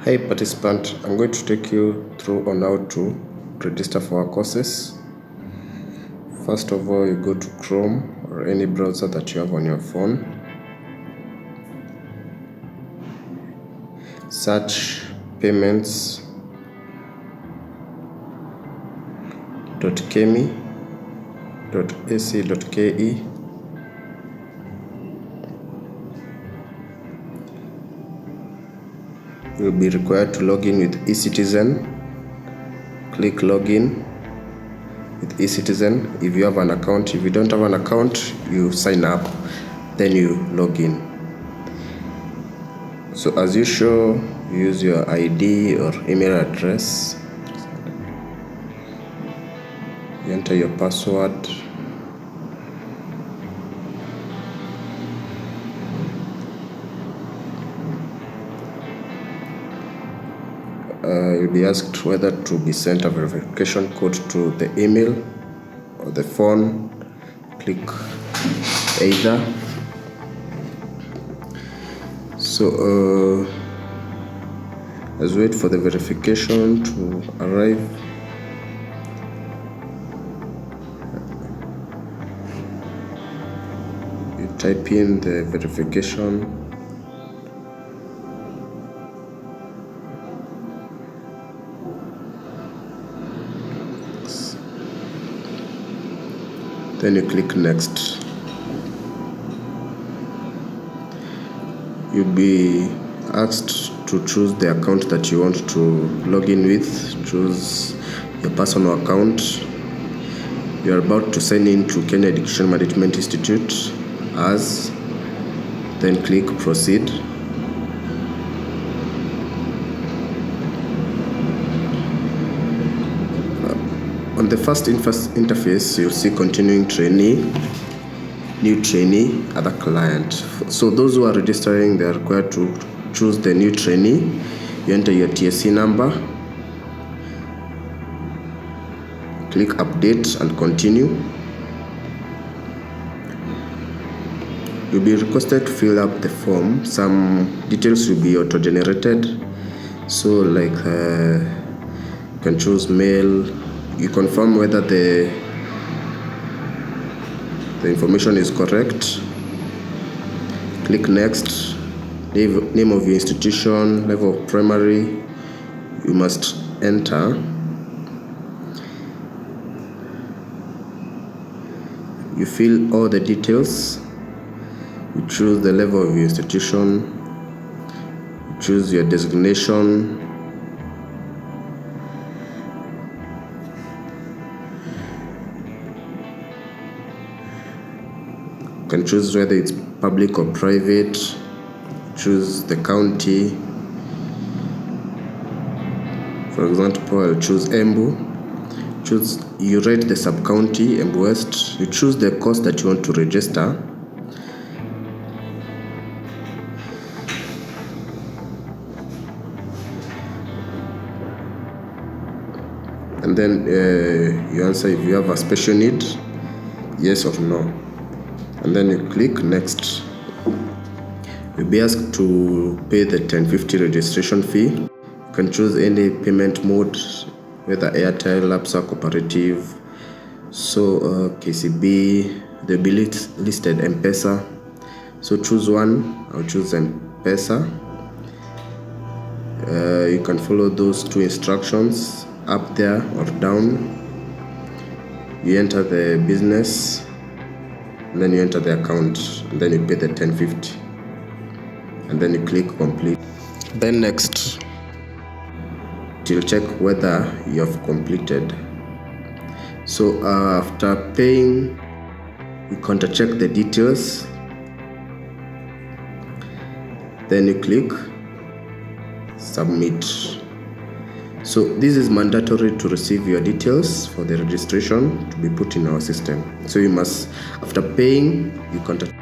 Hey participant, I'm going to take you through on how to register for our courses. First of all, you go to Chrome or any browser that you have on your phone. Search payments.kemi.ac.ke. You'll be required to log in with eCitizen. Click login with eCitizen if you have an account. If you don't have an account, you sign up, then you log in. So as usual, use your ID or email address. You enter your password. You'll be asked whether to be sent a verification code to the email or the phone. Click either. So let's wait for the verification to arrive. You type in the verification. Then you click next. You'll be asked to choose the account that you want to log in with. Choose your personal account. You are about to sign in to Kenya Education Management Institute then click proceed. On the first interface, you'll see continuing trainee, new trainee, other client. So those who are registering, they are required to choose the new trainee. You enter your TSC number, click update and continue. You'll be requested to fill up the form. Some details will be auto-generated. So like you can choose mail. You confirm whether the information is correct. Click next. Name of your institution, level of primary, you must enter. You fill all the details. You choose the level of your institution. You choose your designation. You can choose whether it's public or private. Choose the county. For example, I'll choose Embu. You rate the sub-county, Embu West. You choose the course that you want to register. And then you answer if you have a special need, yes or no. And then you click next. You'll be asked to pay the 1050 registration fee. You can choose any payment mode, whether Airtel, Lapsa, Cooperative. So KCB, they'll be listed M-Pesa. So choose one. I'll choose M-Pesa. You can follow those two instructions, up there or down. You enter the business, and then you enter the account, and then you pay the 1050, and then you click complete. Then next, it will check whether you have completed. So after paying, you counter check the details, then you click submit. So this is mandatory to receive your details for the registration to be put in our system. So you must, after paying, you contact